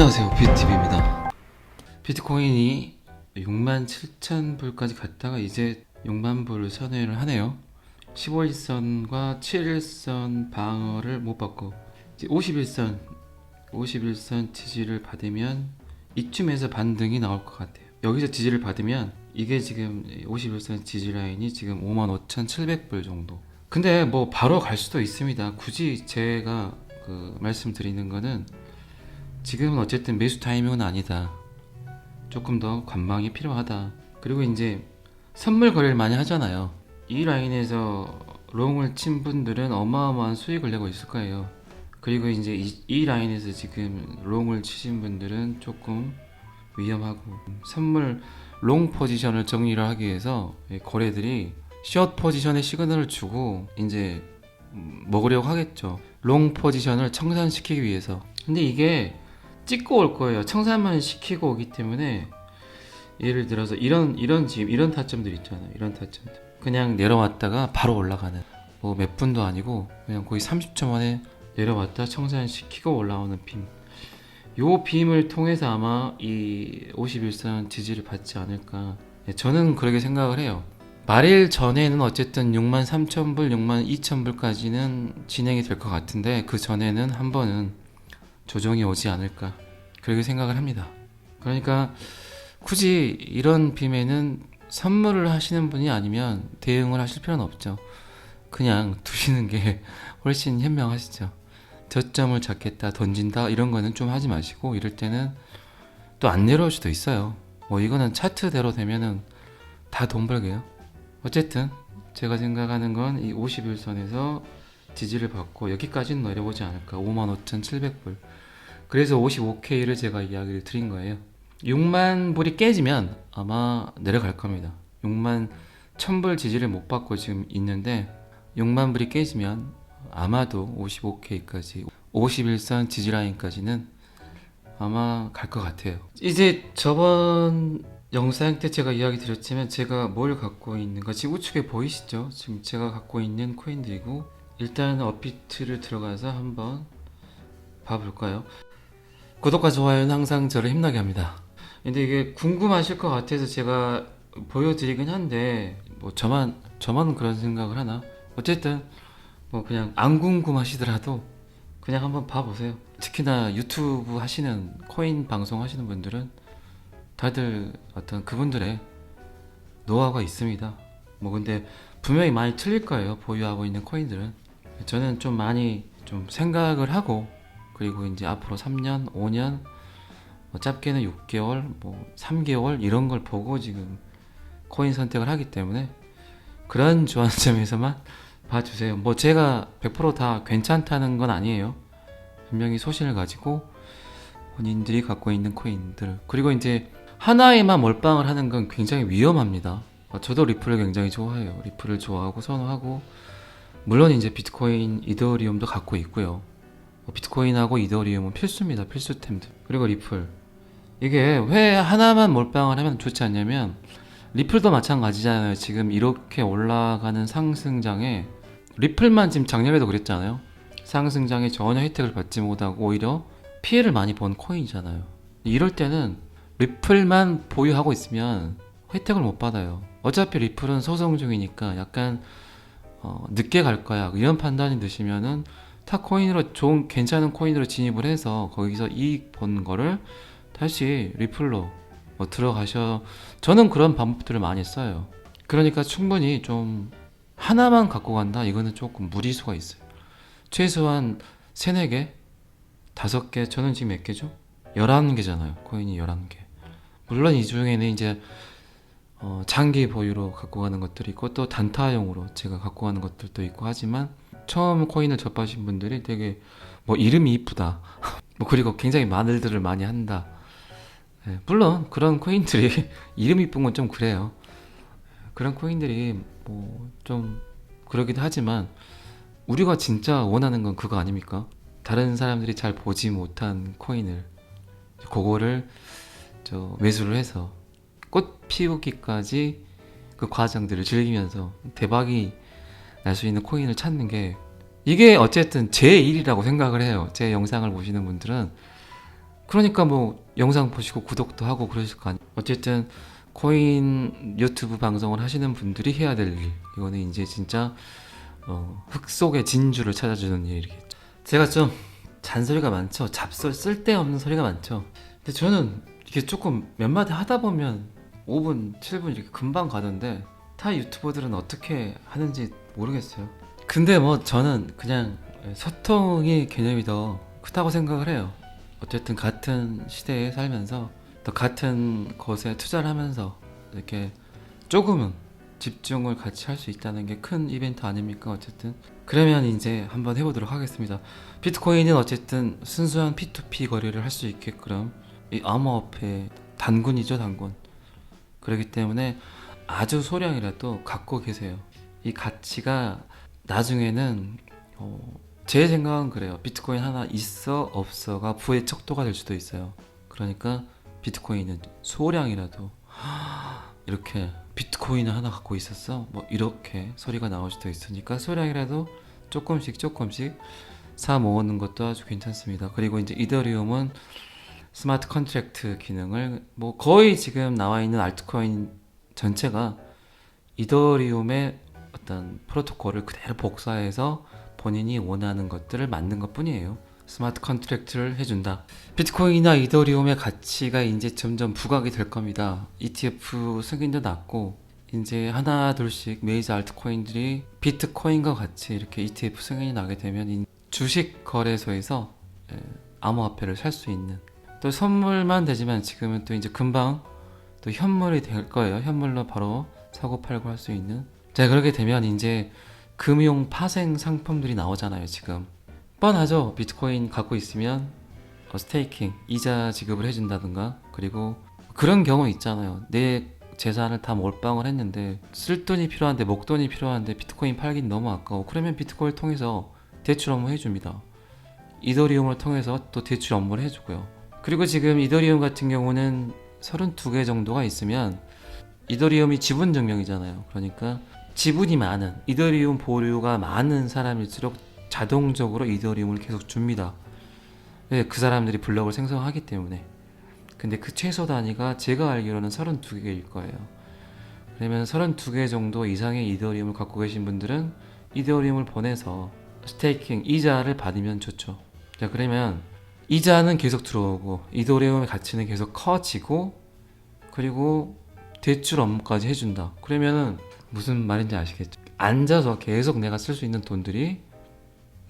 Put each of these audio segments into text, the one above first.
안녕하세요, 뷰티비입니다. 비트코인이 67,000불까지 갔다가 이제 60,000불을 선회를 하네요. 15일선과 7일선 방어를 못 받고 이제 51선 지지를 받으면 이쯤에서 반등이 나올 것 같아요. 여기서 지지를 받으면 이게 지금 51선 지지 라인이 지금 55,700불 정도. 근데 뭐 바로 갈 수도 있습니다. 굳이 제가 말씀드리는 거는 지금은 어쨌든 매수 타이밍은 아니다. 조금 더 관망이 필요하다. 그리고 이제 선물 거래를 많이 하잖아요. 이 라인에서 롱을 친 분들은 어마어마한 수익을 내고 있을 거예요. 그리고 이제 이 라인에서 지금 롱을 치신 분들은 조금 위험하고, 선물 롱 포지션을 정리를 하기 위해서 거래들이 숏 포지션에 시그널을 주고 이제 먹으려고 하겠죠. 롱 포지션을 청산시키기 위해서. 근데 이게 찍고 올 거예요. 청산만 시키고 오기 때문에, 예를 들어서 이런 타점들 있잖아요. 이런 타점들 그냥 내려왔다가 바로 올라가는, 뭐 몇 분도 아니고 그냥 거의 30초 만에 내려왔다 청산시키고 올라오는 빔. 요 빔을 통해서 아마 이 51선 지지를 받지 않을까, 저는 그렇게 생각을 해요. 말일 전에는 어쨌든 63,000불, 62,000불까지는 진행이 될 것 같은데, 그 전에는 한 번은 조정이 오지 않을까, 그렇게 생각을 합니다. 그러니까 굳이 이런 빔에는 선물을 하시는 분이 아니면 대응을 하실 필요는 없죠. 그냥 두시는 게 훨씬 현명하시죠. 저점을 잡겠다, 던진다 이런 거는 좀 하지 마시고, 이럴 때는 또 안 내려올 수도 있어요. 뭐 이거는 차트대로 되면은 다 돈 벌게요. 어쨌든 제가 생각하는 건 이 51선에서 지지를 받고 여기까지는 내려오지 않을까, 55,700불. 그래서 55K를 제가 이야기를 드린 거예요. 6만 불이 깨지면 아마 내려갈 겁니다. 6만 1000불 지지를 못 받고 지금 있는데, 6만 불이 깨지면 아마도 55K까지, 51선 지지 라인까지는 아마 갈 것 같아요. 이제 저번 영상 때 제가 이야기 드렸지만, 제가 뭘 갖고 있는가 지금 우측에 보이시죠? 지금 제가 갖고 있는 코인들이고, 일단 업비트를 들어가서 한번 봐볼까요? 구독과 좋아요는 항상 저를 힘나게 합니다. 근데 이게 궁금하실 것 같아서 제가 보여드리긴 한데, 뭐 저만 그런 생각을 하나? 어쨌든 뭐 그냥 안 궁금하시더라도 그냥 한번 봐보세요. 특히나 유튜브 하시는, 코인 방송 하시는 분들은 다들 어떤 그분들의 노하우가 있습니다. 뭐 근데 분명히 많이 틀릴 거예요, 보유하고 있는 코인들은. 저는 좀 많이 좀 생각을 하고, 그리고 이제 앞으로 3년, 5년, 뭐 짧게는 6개월, 뭐 3개월 이런 걸 보고 지금 코인 선택을 하기 때문에, 그런 주안점에서만 봐주세요. 뭐 제가 100%다 괜찮다는 건 아니에요. 분명히 소신을 가지고 본인들이 갖고 있는 코인들, 그리고 이제 하나에만 몰빵을 하는 건 굉장히 위험합니다. 저도 리플을 굉장히 좋아해요. 리플을 좋아하고 선호하고, 물론 이제 비트코인, 이더리움도 갖고 있고요. 비트코인하고 이더리움은 필수입니다. 필수템들. 그리고 리플, 이게 왜 하나만 몰빵을 하면 좋지 않냐면, 리플도 마찬가지잖아요. 지금 이렇게 올라가는 상승장에 리플만 지금 작년에도 그랬잖아요. 상승장에 전혀 혜택을 받지 못하고 오히려 피해를 많이 본 코인이잖아요. 이럴 때는 리플만 보유하고 있으면 혜택을 못 받아요. 어차피 리플은 소송 중이니까 약간 늦게 갈 거야, 이런 판단이 드시면은 타 코인으로, 좋은 괜찮은 코인으로 진입을 해서 거기서 이익 본 거를 다시 리플로 들어가셔. 저는 그런 방법들을 많이 써요. 그러니까 충분히 좀 하나만 갖고 간다, 이거는 조금 무리수가 있어요. 최소한 3, 4개, 5개, 저는 지금 몇 개죠? 11개잖아요. 코인이 11개. 물론 이 중에는 이제 장기 보유로 갖고 가는 것들이 있고, 또 단타용으로 제가 갖고 가는 것들도 있고 하지만, 처음 코인을 접하신 분들이 되게 뭐 이름이 이쁘다 뭐 그리고 굉장히 말들을 많이 한다. 물론 그런 코인들이 이름 이쁜 건 좀 그래요. 그런 코인들이 뭐 좀 그러기도 하지만, 우리가 진짜 원하는 건 그거 아닙니까? 다른 사람들이 잘 보지 못한 코인을, 그거를 매수를 해서 꽃 피우기까지 그 과정들을 즐기면서 대박이 날 수 있는 코인을 찾는 게, 이게 어쨌든 제 일이라고 생각을 해요. 제 영상을 보시는 분들은 그러니까 뭐 영상 보시고 구독도 하고 그러실 거 아니에요. 어쨌든 코인 유튜브 방송을 하시는 분들이 해야 될 일, 이거는 이제 진짜 흙 속의 진주를 찾아주는 일이겠죠. 제가 좀 잔소리가 많죠. 잡소 쓸데없는 소리가 많죠. 근데 저는 이게 조금 몇 마디 하다 보면 5분, 7분 이렇게 금방 가던데 타 유튜버들은 어떻게 하는지 모르겠어요. 근데 뭐 저는 그냥 소통의 개념이 더 크다고 생각을 해요. 어쨌든 같은 시대에 살면서 또 같은 것에 투자를 하면서 이렇게 조금은 집중을 같이 할 수 있다는 게 큰 이벤트 아닙니까? 어쨌든 그러면 이제 한번 해보도록 하겠습니다. 비트코인은 어쨌든 순수한 P2P 거래를 할 수 있게끔 이 암호화폐 단군이죠, 단군. 그렇기 때문에 아주 소량이라도 갖고 계세요. 이 가치가 나중에는 제 생각은 그래요. 비트코인 하나 있어 없어가 부의 척도가 될 수도 있어요. 그러니까 비트코인은 소량이라도 이렇게 비트코인을 하나 갖고 있었어? 뭐 이렇게 소리가 나올 수도 있으니까 소량이라도 조금씩 사 모으는 것도 아주 괜찮습니다. 그리고 이제 이더리움은 스마트 컨트랙트 기능을 뭐 거의 지금 나와 있는 알트코인 전체가 이더리움의 어떤 프로토콜을 그대로 복사해서 본인이 원하는 것들을 만든 것 뿐이에요. 스마트 컨트랙트를 해준다. 비트코인이나 이더리움의 가치가 이제 점점 부각이 될 겁니다. ETF 승인도 났고 이제 하나 둘씩 메이저 알트코인들이 비트코인과 같이 이렇게 ETF 승인이 나게 되면 주식 거래소에서 암호화폐를 살 수 있는, 또 선물만 되지만 지금은 또 이제 금방 또 현물이 될 거예요. 현물로 바로 사고 팔고 할 수 있는. 자, 그렇게 되면 이제 금융 파생 상품들이 나오잖아요. 지금 뻔하죠. 비트코인 갖고 있으면 스테이킹 이자 지급을 해준다든가, 그리고 그런 경우 있잖아요. 내 재산을 다 몰빵을 했는데 쓸 돈이 필요한데 목돈이 필요한데 비트코인 팔긴 너무 아까워. 그러면 비트코인을 통해서 대출 업무 해줍니다. 이더리움을 통해서 또 대출 업무를 해주고요. 그리고 지금 이더리움 같은 경우는 32개 정도가 있으면 이더리움이 지분 증명이잖아요. 그러니까 지분이 많은, 이더리움 보유가 많은 사람일수록 자동적으로 이더리움을 계속 줍니다. 네, 그 사람들이 블록을 생성하기 때문에. 근데 그 최소 단위가 제가 알기로는 32개일 거예요. 그러면 32개 정도 이상의 이더리움을 갖고 계신 분들은 이더리움을 보내서 스테이킹 이자를 받으면 좋죠. 자, 그러면 이자는 계속 들어오고 이더리움의 가치는 계속 커지고, 그리고 대출 업무까지 해준다. 그러면은 무슨 말인지 아시겠죠? 앉아서 계속 내가 쓸 수 있는 돈들이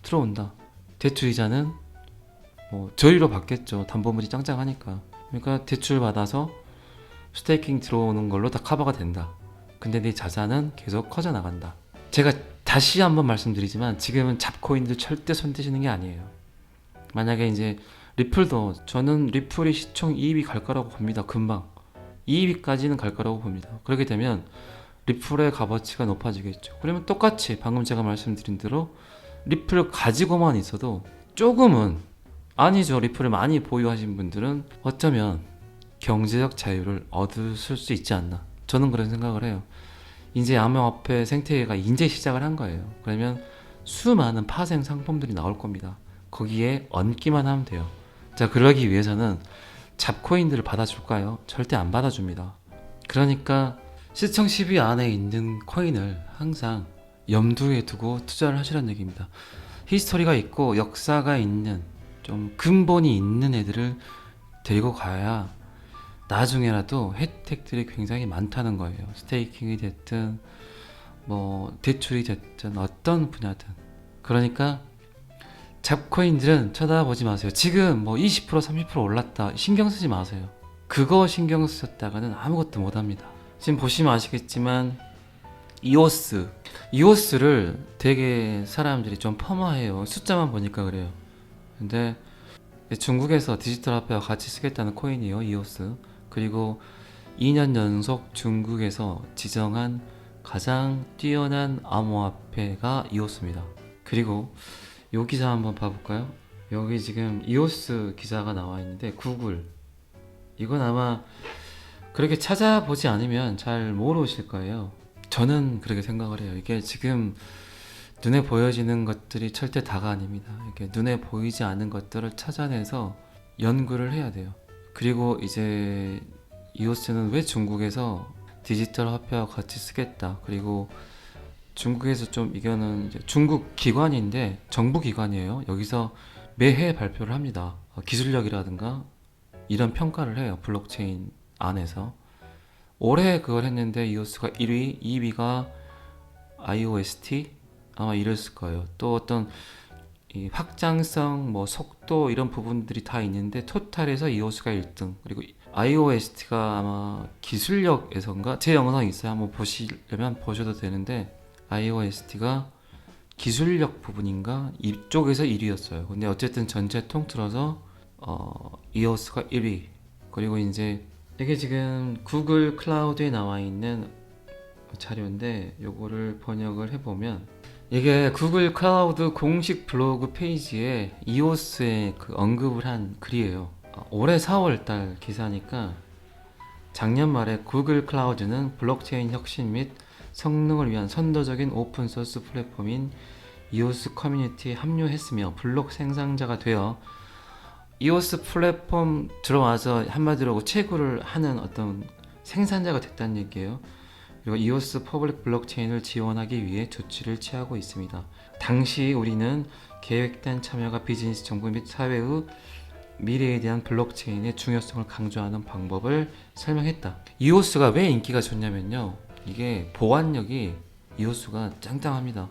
들어온다. 대출 이자는 뭐 저리로 받겠죠. 담보물이 짱짱하니까. 그러니까 대출 받아서 스테이킹 들어오는 걸로 다 커버가 된다. 근데 네 자산은 계속 커져 나간다. 제가 다시 한번 말씀드리지만 지금은 잡코인들 절대 손대시는 게 아니에요. 만약에 이제 리플도, 저는 리플이 시총 이입이 갈 거라고 봅니다. 금방 2위까지는 갈 거라고 봅니다. 그렇게 되면 리플의 값어치가 높아지겠죠. 그러면 똑같이 방금 제가 말씀드린 대로 리플 가지고만 있어도 조금은, 아니죠, 리플을 많이 보유하신 분들은 어쩌면 경제적 자유를 얻으실 수 있지 않나, 저는 그런 생각을 해요. 이제 암호화폐 생태계가 이제 시작을 한 거예요. 그러면 수많은 파생 상품들이 나올 겁니다. 거기에 얹기만 하면 돼요. 자, 그러기 위해서는 잡코인들을 받아줄까요? 절대 안 받아줍니다. 그러니까 시청 10위 안에 있는 코인을 항상 염두에 두고 투자를 하시라는 얘기입니다. 히스토리가 있고 역사가 있는, 좀 근본이 있는 애들을 데리고 가야 나중에라도 혜택들이 굉장히 많다는 거예요. 스테이킹이 됐든 뭐 대출이 됐든 어떤 분야든. 그러니까 잡코인들은 쳐다보지 마세요. 지금 뭐 20% 30% 올랐다 신경 쓰지 마세요. 그거 신경 쓰셨다가는 아무것도 못합니다. 지금 보시면 아시겠지만 이오스를 되게 사람들이 좀 폄하해요. 숫자만 보니까 그래요. 근데 중국에서 디지털 화폐와 같이 쓰겠다는 코인이에요, 이오스. 그리고 2년 연속 중국에서 지정한 가장 뛰어난 암호화폐가 이오스입니다. 그리고 요 기사 한번 봐볼까요? 여기 지금 이오스 기사가 나와 있는데 구글, 이건 아마 그렇게 찾아보지 않으면 잘 모르실 거예요. 저는 그렇게 생각을 해요. 이게 지금 눈에 보여지는 것들이 절대 다가 아닙니다. 이렇게 눈에 보이지 않은 것들을 찾아내서 연구를 해야 돼요. 그리고 이제 이오스는 왜 중국에서 디지털 화폐와 같이 쓰겠다. 그리고 중국에서 좀 이거는 이제 중국 기관인데 정부 기관이에요. 여기서 매해 발표를 합니다. 기술력이라든가 이런 평가를 해요. 블록체인 안에서. 올해 그걸 했는데 이오스가 1위, 2위가 IOST 아마 이랬을 거예요. 또 어떤 이 확장성, 뭐 속도 이런 부분들이 다 있는데 토탈에서 이오스가 1등. 그리고 IOST가 아마 기술력에선가 제 영상 있어요. 한번 보시려면 보셔도 되는데 IOST가 기술력 부분인가 이쪽에서 1위였어요. 근데 어쨌든 전체 통틀어서 이오스가 1위. 그리고 이제 이게 지금 구글 클라우드에 나와 있는 자료인데 요거를 번역을 해보면 이게 구글 클라우드 공식 블로그 페이지에 이오스의 그 언급을 한 글이에요. 올해 4월달 기사니까 작년 말에 구글 클라우드는 블록체인 혁신 및 성능을 위한 선도적인 오픈소스 플랫폼인 이오스 커뮤니티에 합류했으며 블록 생산자가 되어 이오스 플랫폼 들어와서 한마디로 채굴을 하는 어떤 생산자가 됐다는 얘기예요. 그리고 이오스 퍼블릭 블록체인을 지원하기 위해 조치를 취하고 있습니다. 당시 우리는 계획된 참여가 비즈니스, 정부 및 사회의 미래에 대한 블록체인의 중요성을 강조하는 방법을 설명했다. 이오스가 왜 인기가 좋냐면요. 이게 보안력이 이오스가 짱짱합니다.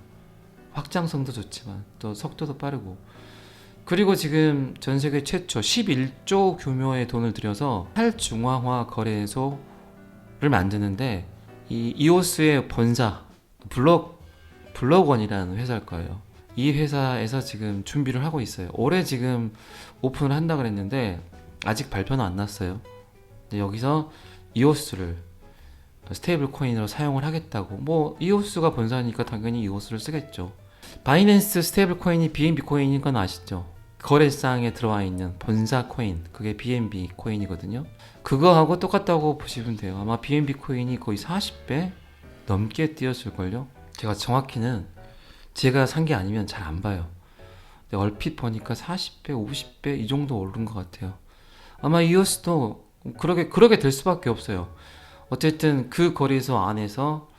확장성도 좋지만 또 속도도 빠르고 그리고 지금 전 세계 최초 11조 규모의 돈을 들여서 탈중앙화 거래소를 만드는데 이 이오스의 본사 블록원이라는 회사일 거예요. 이 회사에서 지금 준비를 하고 있어요. 올해 지금 오픈을 한다 그랬는데 아직 발표는 안 났어요. 근데 여기서 이오스를 스테이블 코인으로 사용을 하겠다고. 뭐 이오스가 본사니까 당연히 이오스를 쓰겠죠. 바이낸스 스테이블 코인이 BNB 코인인 건 아시죠? 거래상에 들어와 있는 본사 코인, 그게 BNB 코인이거든요. 그거하고 똑같다고 보시면 돼요. 아마 BNB 코인이 거의 40배 넘게 뛰었을걸요. 제가 정확히는 제가 산 게 아니면 잘 안 봐요. 근데 얼핏 보니까 40배, 50배 이 정도 오른 것 같아요. 아마 이오스도 그러게 될 수밖에 없어요. 어쨌든 그 거래소 안에서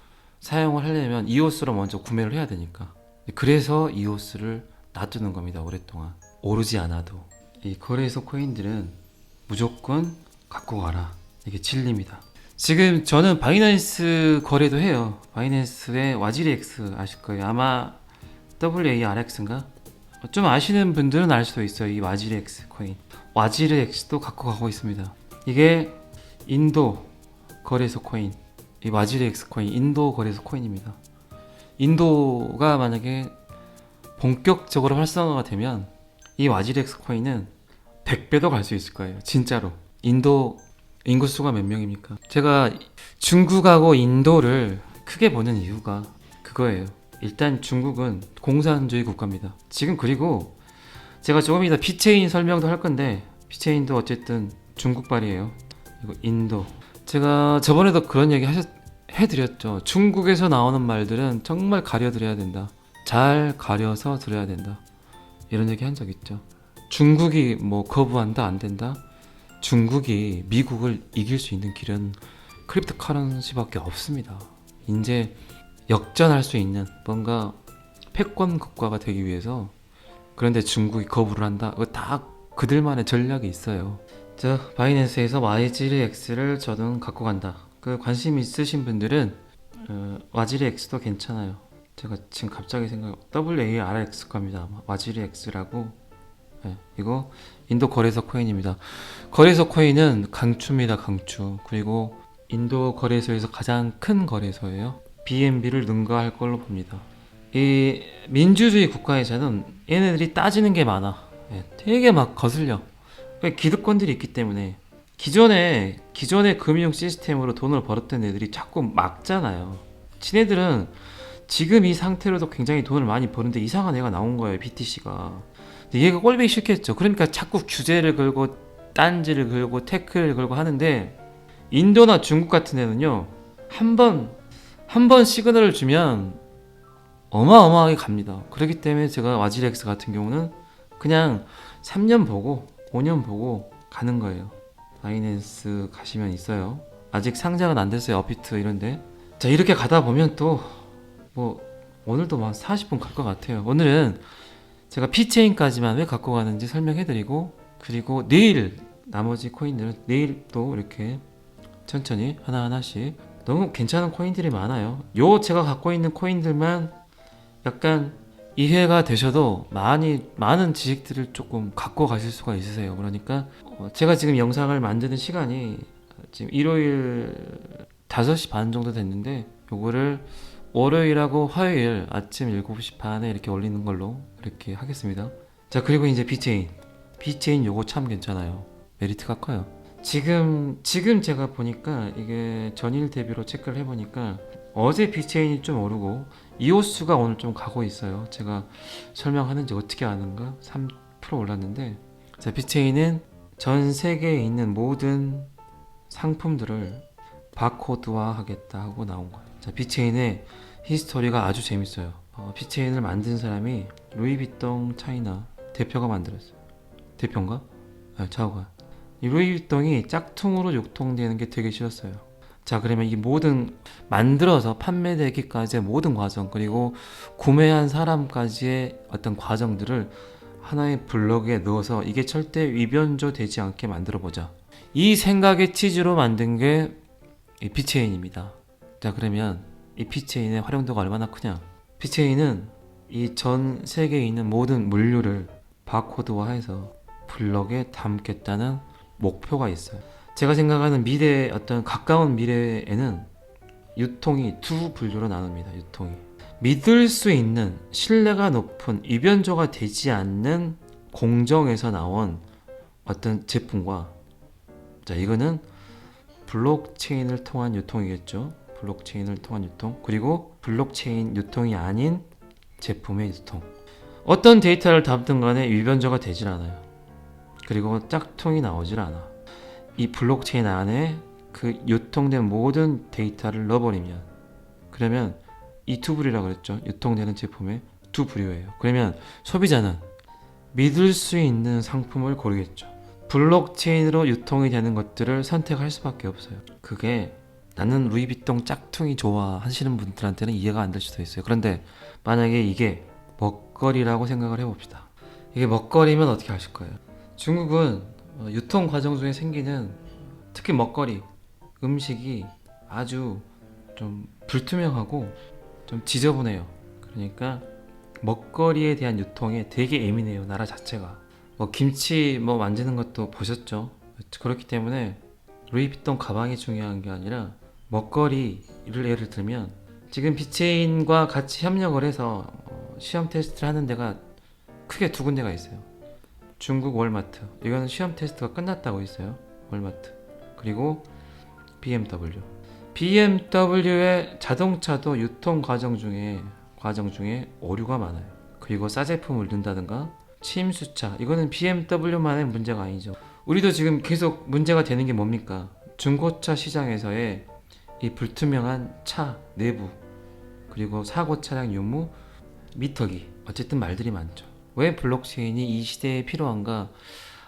사용을 하려면 이오스로 먼저 구매를 해야 되니까. 그래서 이오스를 놔두는 겁니다. 오랫동안 오르지 않아도. 이 거래소 코인들은 무조건 갖고 가라. 이게 진리입니다. 지금 저는 바이낸스 거래도 해요. 바이낸스의 와지리엑스 아실 거예요. 아마 WARX인가? 좀 아시는 분들은 알 수도 있어요. 이 와지리엑스 코인. 와지리엑스도 갖고 가고 있습니다. 이게 인도 거래소 코인. 이 와지리엑스 코인 인도 거래소 코인입니다. 인도가 만약에 본격적으로 활성화가 되면 이 와지렉스 코인은 100배도 갈 수 있을 거예요. 진짜로. 인도 인구수가 몇 명입니까? 제가 중국하고 인도를 크게 보는 이유가 그거예요. 일단 중국은 공산주의 국가입니다. 지금 그리고 제가 조금 이따 비체인 설명도 할 건데 비체인도 어쨌든 중국발이에요. 그리고 인도. 제가 저번에도 그런 얘기 해드렸죠. 중국에서 나오는 말들은 정말 가려드려야 된다. 잘 가려서 들어야 된다. 이런 얘기 한 적 있죠. 중국이 뭐 거부한다 안 된다. 중국이 미국을 이길 수 있는 길은 크립토 커런시밖에 없습니다. 이제 역전할 수 있는 뭔가 패권 국가가 되기 위해서. 그런데 중국이 거부를 한다. 그거 다 그들만의 전략이 있어요. 저 바이낸스에서 YGX를 저는 갖고 간다. 그 관심 있으신 분들은 와지리엑스도 괜찮아요. 제가 지금 갑자기 WARX 겁니다. 와지리엑스라고. 네, 이거 인도 거래소 코인입니다. 거래소 코인은 강추입니다. 강추. 그리고 인도 거래소에서 가장 큰 거래소예요. BNB를 능가할 걸로 봅니다. 이 민주주의 국가에서는 얘네들이 따지는 게 많아. 네, 되게 막 거슬려. 기득권들이 있기 때문에 기존의 금융 시스템으로 돈을 벌었던 애들이 자꾸 막잖아요. 지네들은 지금 이 상태로도 굉장히 돈을 많이 버는데 이상한 애가 나온 거예요. BTC가. 근데 얘가 꼴보기 싫겠죠. 그러니까 자꾸 규제를 걸고 딴지를 걸고 태클을 걸고 하는데 인도나 중국 같은 애는요. 한 번 시그널을 주면 어마어마하게 갑니다. 그렇기 때문에 제가 와지렉스 같은 경우는 그냥 3년 보고 5년 보고 가는 거예요. 바이낸스 가시면 있어요. 아직 상장은 안 됐어요. 업비트 이런데. 자, 이렇게 가다 보면 또 뭐 오늘도 막 40분 갈 것 같아요. 오늘은 제가 피체인까지만 왜 갖고 가는지 설명해드리고, 그리고 내일 나머지 코인들은 내일 또 이렇게 천천히 하나하나씩, 너무 괜찮은 코인들이 많아요. 요 제가 갖고 있는 코인들만 약간 이해가 되셔도 많은 지식들을 조금 갖고 가실 수가 있으세요. 그러니까 제가 지금 영상을 만드는 시간이 지금 일요일 5시 반 정도 됐는데, 요거를 월요일하고 화요일 아침 7시 반에 이렇게 올리는 걸로 이렇게 하겠습니다. 자, 그리고 이제 비체인 요거 참 괜찮아요. 메리트가 커요. 지금 제가 보니까 이게 전일 대비로 체크를 해보니까 어제 비체인이 좀 오르고 이오스가 오늘 좀 가고 있어요. 제가 설명하는지 어떻게 아는가? 3% 올랐는데, 자, 비체인은 전 세계에 있는 모든 상품들을 바코드화 하겠다 하고 나온 거예요. 자, 비체인의 히스토리가 아주 재밌어요. 비체인을 만든 사람이 루이비통 차이나 대표가 만들었어요. 대표인가? 차오가. 이 루이비통이 짝퉁으로 유통되는 게 되게 싫었어요. 자, 그러면 이 모든 만들어서 판매되기까지의 모든 과정, 그리고 구매한 사람까지의 어떤 과정들을 하나의 블록에 넣어서 이게 절대 위변조 되지 않게 만들어 보자, 이 생각의 취지로 만든 게 이 비체인입니다. 자, 그러면 이 비체인의 활용도가 얼마나 크냐? 비체인은 이 전 세계에 있는 모든 물류를 바코드화해서 블록에 담겠다는 목표가 있어요. 제가 생각하는 미래, 어떤 가까운 미래에는 유통이 두 분류로 나눕니다. 유통이 믿을 수 있는, 신뢰가 높은, 위변조가 되지 않는 공정에서 나온 어떤 제품과, 자, 이거는 블록체인을 통한 유통이겠죠. 블록체인을 통한 유통, 그리고 블록체인 유통이 아닌 제품의 유통. 어떤 데이터를 담든 간에 위변조가 되질 않아요. 그리고 짝퉁이 나오질 않아. 이 블록체인 안에 그 유통된 모든 데이터를 넣어버리면, 그러면 이 두 부류라고 그랬죠. 유통되는 제품의 두 부류예요. 그러면 소비자는 믿을 수 있는 상품을 고르겠죠. 블록체인으로 유통이 되는 것들을 선택할 수밖에 없어요. 그게 나는 루이비통 짝퉁이 좋아 하시는 분들한테는 이해가 안 될 수도 있어요. 그런데 만약에 이게 먹거리라고 생각을 해봅시다. 이게 먹거리면 어떻게 하실 거예요? 중국은 유통 과정 중에 생기는, 특히 먹거리, 음식이 아주 좀 불투명하고 좀 지저분해요. 그러니까 먹거리에 대한 유통에 되게 예민해요. 나라 자체가. 뭐 김치 뭐 만지는 것도 보셨죠? 그렇기 때문에 루이비통 가방이 중요한 게 아니라 먹거리를 예를 들면, 지금 비체인과 같이 협력을 해서 시험 테스트를 하는 데가 크게 두 군데가 있어요. 중국 월마트, 이거는 시험 테스트가 끝났다고 있어요. 월마트. 그리고 BMW의 자동차도 유통 과정 중에 오류가 많아요. 그리고 싸제품을 넣는다든가 침수차, 이거는 BMW만의 문제가 아니죠. 우리도 지금 계속 문제가 되는 게 뭡니까? 중고차 시장에서의 이 불투명한 차 내부, 그리고 사고 차량 유무, 미터기, 어쨌든 말들이 많죠. 왜 블록체인이 이 시대에 필요한가?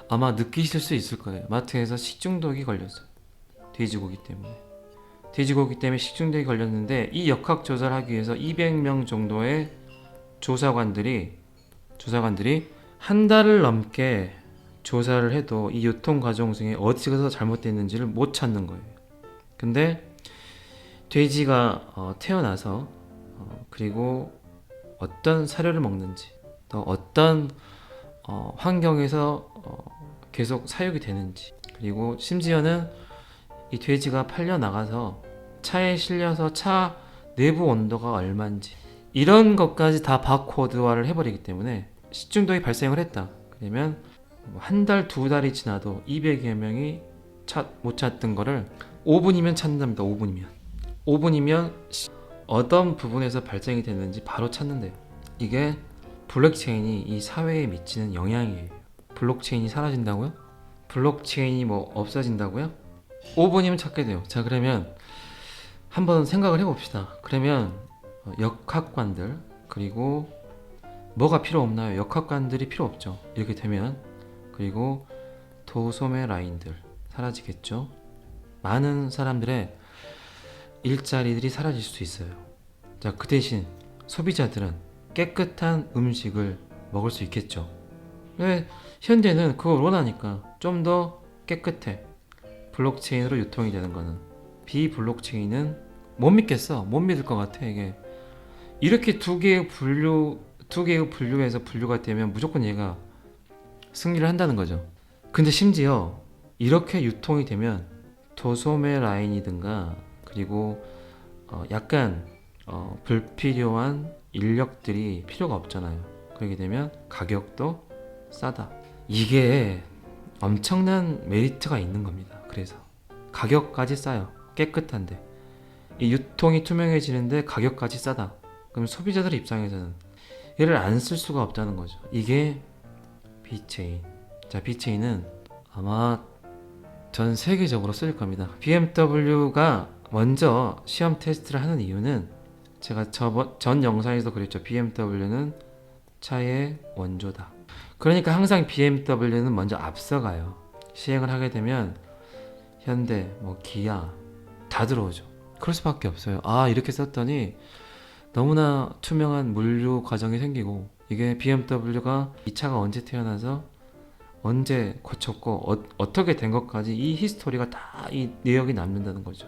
아마 느끼실 수 있을 거예요. 마트에서 식중독이 걸렸어요. 돼지고기 때문에 식중독이 걸렸는데, 이 역학조사를 하기 위해서 200명 정도의 조사관들이 한 달을 넘게 조사를 해도 이 유통 과정 중에 어디서 잘못됐는지를 못 찾는 거예요. 근데 돼지가 태어나서 그리고 어떤 사료를 먹는지, 또 어떤 환경에서 계속 사육이 되는지, 그리고 심지어는 이 돼지가 팔려 나가서 차에 실려서 차 내부 온도가 얼마인지, 이런 것까지 다 바코드화를 해버리기 때문에 식중독이 발생을 했다. 그러면 한 달, 두 달이 지나도 200여 명이 못 찾던 거를 5분이면 찾는답니다. 5분이면 어떤 부분에서 발생이 됐는지 바로 찾는데요. 이게 블록체인이 이 사회에 미치는 영향이에요. 블록체인이 사라진다고요? 블록체인이 뭐 없어진다고요? 5분이면 찾게 돼요. 자, 그러면 한번 생각을 해봅시다. 그러면 역학관들, 그리고 뭐가 필요 없나요? 역학관들이 필요 없죠. 이렇게 되면. 그리고 도소매 라인들 사라지겠죠. 많은 사람들의 일자리들이 사라질 수 있어요. 자, 그 대신 소비자들은 깨끗한 음식을 먹을 수 있겠죠. 왜? 현재는 그걸 원하니까 좀 더 깨끗해. 블록체인으로 유통이 되는 거는. 비블록체인은 못 믿겠어. 못 믿을 것 같아. 이게 이렇게 두 개의 분류에서 분류가 되면 무조건 얘가 승리를 한다는 거죠. 근데 심지어 이렇게 유통이 되면 도소매 라인이든가 그리고 약간 불필요한 인력들이 필요가 없잖아요. 그렇게 되면 가격도 싸다. 이게 엄청난 메리트가 있는 겁니다. 그래서 가격까지 싸요. 깨끗한데 이 유통이 투명해지는데 가격까지 싸다. 그럼 소비자들 입장에서는 얘를 안 쓸 수가 없다는 거죠. 이게 비체인. 자, 비체인은 아마 전 세계적으로 쓰일 겁니다. BMW가 먼저 시험 테스트를 하는 이유는 제가 전 영상에서 그랬죠. BMW는 차의 원조다. 그러니까 항상 BMW는 먼저 앞서가요. 시행을 하게 되면 현대, 기아 다 들어오죠. 그럴 수밖에 없어요. 아, 이렇게 썼더니 너무나 투명한 물류 과정이 생기고, 이게 BMW가 이 차가 언제 태어나서 언제 고쳤고 어떻게 된 것까지 이 히스토리가 다 이 내역이 남는다는 거죠.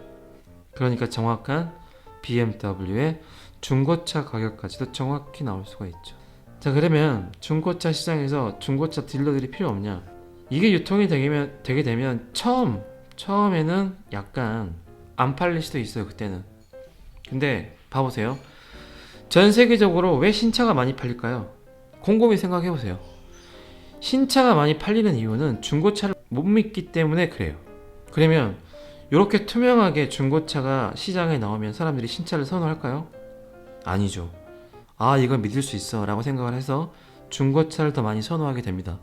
그러니까 정확한 BMW의 중고차 가격까지도 정확히 나올 수가 있죠. 자, 그러면 중고차 시장에서 중고차 딜러들이 필요 없냐? 이게 유통이 되게 되면 처음에는 약간 안 팔릴 수도 있어요. 그때는. 근데 봐보세요. 전 세계적으로 왜 신차가 많이 팔릴까요? 곰곰이 생각해보세요. 신차가 많이 팔리는 이유는 중고차를 못 믿기 때문에 그래요. 그러면 이렇게 투명하게 중고차가 시장에 나오면 사람들이 신차를 선호할까요? 아니죠. 아, 이건 믿을 수 있어 라고 생각을 해서 중고차를 더 많이 선호하게 됩니다.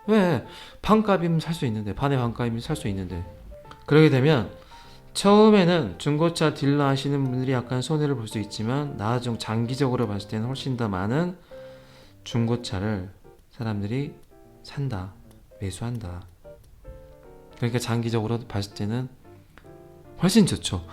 왜? 반값이면 살 수 있는데, 반의 반값이면 살 수 있는데. 그러게 되면 처음에는 중고차 딜러 하시는 분들이 약간 손해를 볼 수 있지만 나중 장기적으로 봤을 때는 훨씬 더 많은 중고차를 사람들이 산다, 매수한다. 그러니까 장기적으로 봤을 때는 훨씬 좋죠.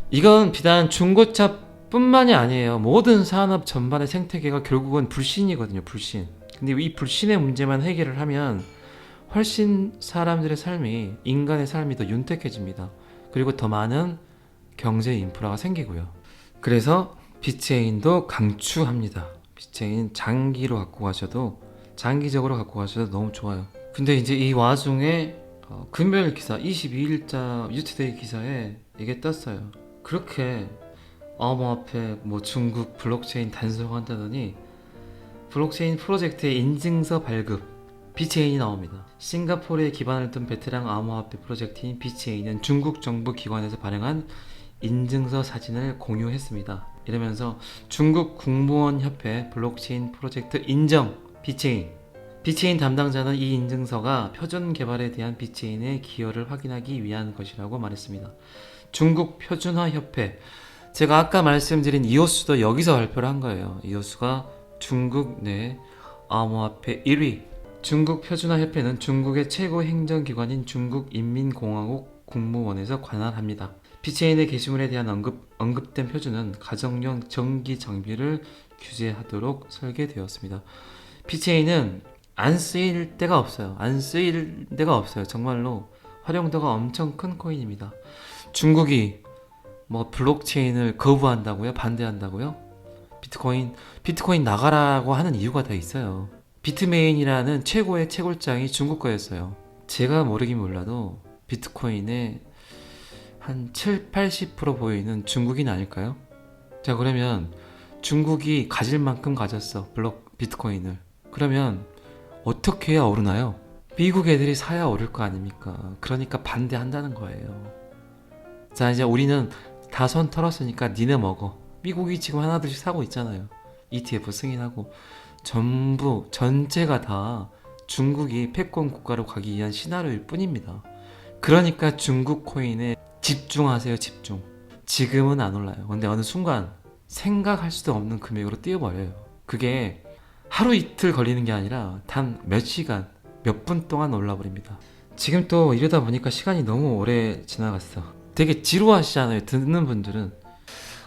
이건 비단 중고차 뿐만이 아니에요. 모든 산업 전반의 생태계가 결국은 불신이거든요. 불신. 근데 이 불신의 문제만 해결을 하면 훨씬 사람들의 삶이, 인간의 삶이 더 윤택해집니다. 그리고 더 많은 경제 인프라가 생기고요. 그래서 비체인도 강추합니다. 비체인 장기적으로 갖고 가셔도 너무 좋아요. 근데 이제 이 와중에 금요일 기사 22일자 뉴투데이 기사에 이게 떴어요. 그렇게 암호화폐 중국 블록체인 단속한다더니 블록체인 프로젝트의 인증서 발급 비체인이 나옵니다. 싱가포르에 기반을 둔 베테랑 암호화폐 프로젝트인 비체인은 중국 정부 기관에서 발행한 인증서 사진을 공유했습니다. 이러면서 중국 국무원 협회 블록체인 프로젝트 인정 비체인 담당자는 이 인증서가 표준 개발에 대한 비체인의 기여를 확인하기 위한 것이라고 말했습니다. 중국 표준화 협회, 제가 아까 말씀드린 이오스도 여기서 발표를 한 거예요. 이오스가 중국 내 암호화폐 1위. 중국 표준화 협회는 중국의 최고 행정기관인 중국인민공화국 국무원에서 관할합니다. 비체인의 게시물에 대한 언급된 표준은 가정용 전기 장비를 규제하도록 설계되었습니다. 비체인은 안 쓰일 데가 없어요. 정말로 활용도가 엄청 큰 코인입니다. 중국이 블록체인을 거부한다고요? 반대한다고요? 비트코인 나가라고 하는 이유가 더 있어요. 비트메인이라는 최고의 채굴장이 중국 거였어요. 제가 모르긴 몰라도 비트코인의 한 7-80% 보이는 중국인 아닐까요? 자, 그러면 중국이 가질 만큼 가졌어, 비트코인을. 그러면 어떻게 해야 오르나요? 미국 애들이 사야 오를 거 아닙니까? 그러니까 반대한다는 거예요. 자, 이제 우리는 다 손 털었으니까 니네 먹어. 미국이 지금 하나둘씩 사고 있잖아요. ETF 승인하고. 전체가 다 중국이 패권 국가로 가기 위한 시나리오일 뿐입니다. 그러니까 중국 코인에 집중하세요. 집중. 지금은 안 올라요. 근데 어느 순간 생각할 수도 없는 금액으로 뛰어버려요. 그게 하루 이틀 걸리는 게 아니라 단 몇 시간, 몇 분 동안 올라버립니다. 지금 또 이러다 보니까 시간이 너무 오래 지나갔어. 되게 지루하시잖아요, 듣는 분들은.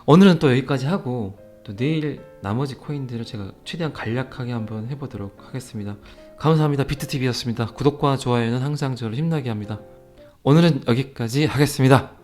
오늘은 또 여기까지 하고 또 내일 나머지 코인들을 제가 최대한 간략하게 한번 해보도록 하겠습니다. 감사합니다. 비트TV였습니다. 구독과 좋아요는 항상 저를 힘나게 합니다. 오늘은 여기까지 하겠습니다.